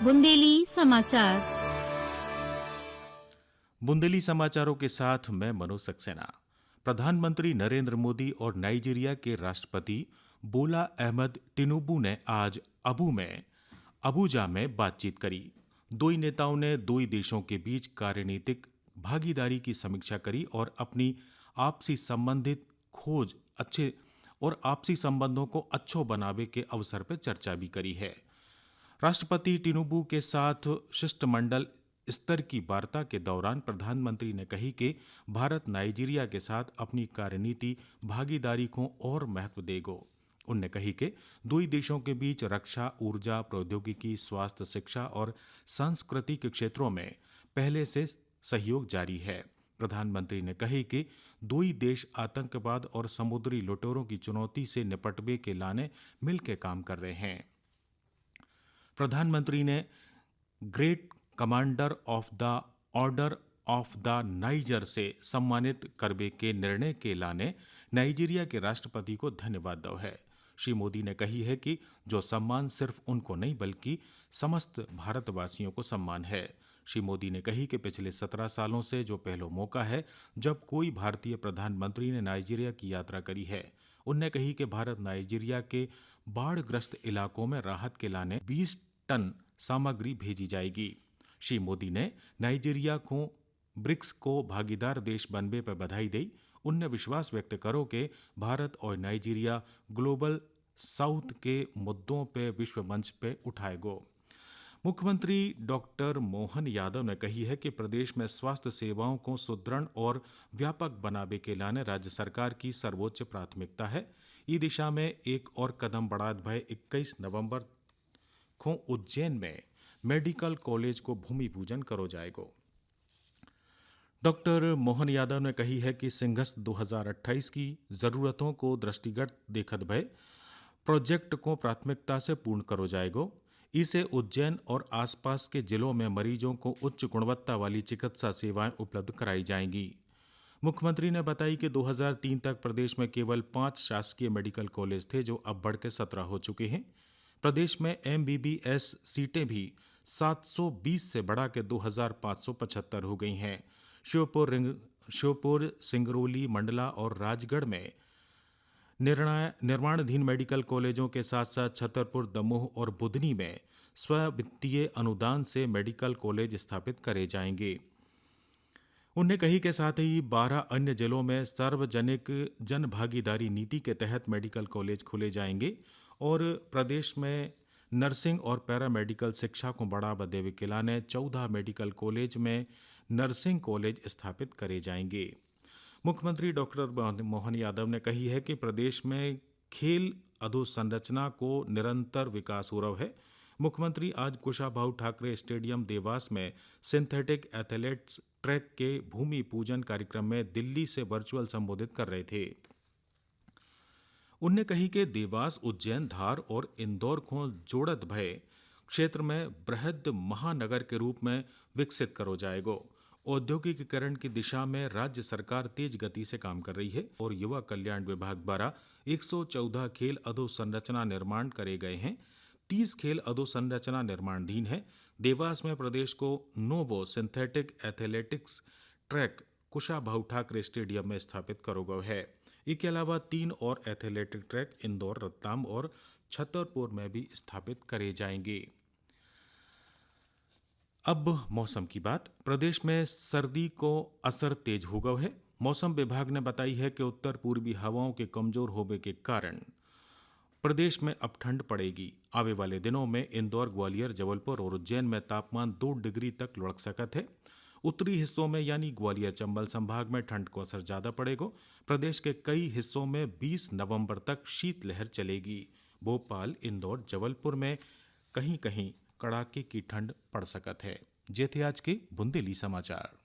बुंदेली समाचार। बुंदेली समाचारों के साथ मैं मनोज सक्सेना। प्रधानमंत्री नरेंद्र मोदी और नाइजीरिया के राष्ट्रपति बोला अहमद टिनुबू ने आज अबुजा में बातचीत करी। दोई नेताओं ने दोई देशों के बीच कार्यनीतिक भागीदारी की समीक्षा करी और अपनी आपसी संबंधों को अच्छो बनावे के अवसर पर चर्चा भी करी है। राष्ट्रपति टिनुबू के साथ शिष्टमंडल स्तर की वार्ता के दौरान प्रधानमंत्री ने कही कि भारत नाइजीरिया के साथ अपनी कार्यनीति भागीदारी को और महत्व देगो। उन्होंने कही कि दोई देशों के बीच रक्षा, ऊर्जा, प्रौद्योगिकी, स्वास्थ्य, शिक्षा और संस्कृति के क्षेत्रों में पहले से सहयोग जारी है। प्रधानमंत्री ने कही कि दोई देश आतंकवाद और समुद्री लुटेरों की चुनौती से निपटने के लाने मिलकर काम कर रहे हैं। प्रधानमंत्री ने great commander of the order of the niger से सम्मानित करने के निर्णय के लाने नाइजीरिया के राष्ट्रपति को धन्यवाद दो है। श्री मोदी ने कही है कि जो सम्मान सिर्फ उनको नहीं बल्कि समस्त भारतवासियों को सम्मान है। श्री मोदी ने कही कि पिछले 17 सालों से जो पहला मौका है जब कोई भारतीय प्रधानमंत्री ने नाइजीरिया की यात्रा करी है। उन्होंने कही कि भारत नाइजीरिया के बाढ़ग्रस्त इलाकों में राहत के लाने 20 टन सामग्री भेजी जाएगी। श्री मोदी ने नाइजीरिया को ब्रिक्स को भागीदार देश बनने पर बधाई दी। उन्हें विश्वास व्यक्त करो कि भारत और नाइजीरिया ग्लोबल साउथ के मुद्दों पे विश्व मंच पे उठाएगो। मुख्यमंत्री डॉक्टर मोहन यादव ने कही है कि प्रदेश में स्वास्थ्य सेवाओं को सुदृढ़ और व्यापक बनावे के लाने राज्य सरकार की सर्वोच्च प्राथमिकता है। इस दिशा में एक और कदम बढ़ात भय 21 नवंबर को उज्जैन में मेडिकल कॉलेज को भूमि पूजन करो जाएगो। डॉक्टर मोहन यादव ने कही है कि सिंघस 2028 की जरूरतों को दृष्टिगत देखत भय प्रोजेक्ट को प्राथमिकता से पूर्ण करो जाएगो। इसे उज्जैन और आसपास के जिलों में मरीजों को उच्च गुणवत्ता वाली चिकित्सा सेवाएं उपलब्ध कराई जाएंगी। मुख्यमंत्री ने बताई कि 2003 तक प्रदेश में केवल 5 शासकीय मेडिकल कॉलेज थे जो अब बढ़कर 17 हो चुके हैं। प्रदेश में MBBS सीटें भी 720 से बढ़ा के 2575 हो गई हैं। श्योपुर, सिंगरौली, मंडला और राजगढ़ में निर्माणाधीन मेडिकल कॉलेजों के साथ साथ छतरपुर, दमोह और बुधनी में स्व-वित्तीय अनुदान से मेडिकल कॉलेज स्थापित करे जाएंगे। उन्होंने कही के साथ ही 12 अन्य जिलों में सार्वजनिक जन भागीदारी नीति के तहत मेडिकल कॉलेज खोले जाएंगे और प्रदेश में नर्सिंग और पैरामेडिकल शिक्षा को बढ़ावा देने के लाने 14 मेडिकल कॉलेज में नर्सिंग कॉलेज स्थापित करे जाएंगे। मुख्यमंत्री डॉक्टर मोहन यादव ने कही है कि प्रदेश में खेल अधोसंरचना को निरंतर विकास हो रहा है। मुख्यमंत्री आज कुशाभाऊ ठाकरे स्टेडियम देवास में सिंथेटिक एथलेटिक्स ट्रैक के भूमि पूजन कार्यक्रम में दिल्ली से वर्चुअल संबोधित कर रहे थे। उन्होंने कही कि देवास, उज्जैन, धार और इंदौर को जोड़त भय क्षेत्र में बृहद महानगर के रूप में विकसित करो जाएगो। औद्योगिकीकरण की दिशा में राज्य सरकार तेज गति से काम कर रही है और युवा कल्याण विभाग द्वारा 114 खेल अधोसंरचना निर्माण करे गए हैं। 30 खेल अधोसंरचना निर्माणाधीन है। देवास में प्रदेश को novo synthetic athletics track Kushabhau Thackeray stadium में स्थापित करो गया है। इसके अलावा 3 और एथलेटिक ट्रैक इंदौर, रतलाम और छतरपुर में भी स्थापित करे जाएंगे। अब मौसम की बात। प्रदेश में सर्दी को असर तेज हो गया है। मौसम विभाग ने बताई है कि उत्तर पूर्वी हवाओं के कमजोर होने के कारण प्रदेश में अब ठंड पड़ेगी। आने वाले दिनों में इंदौर, ग्वालियर, जबलपुर और उज्जैन में तापमान 2 डिग्री तक लुढ़क सकता है। उत्तरी हिस्सों में यानी ग्वालियर, चंबल संभाग में ठंड को असर ज्यादा पड़ेगा। प्रदेश के कई हिस्सों में 20 नवंबर तक शीतलहर चलेगी। भोपाल, इंदौर, जबलपुर में कहीं कहीं कड़ाके की ठंड पड़ सकत है। जे थे आज के बुंदेली समाचार।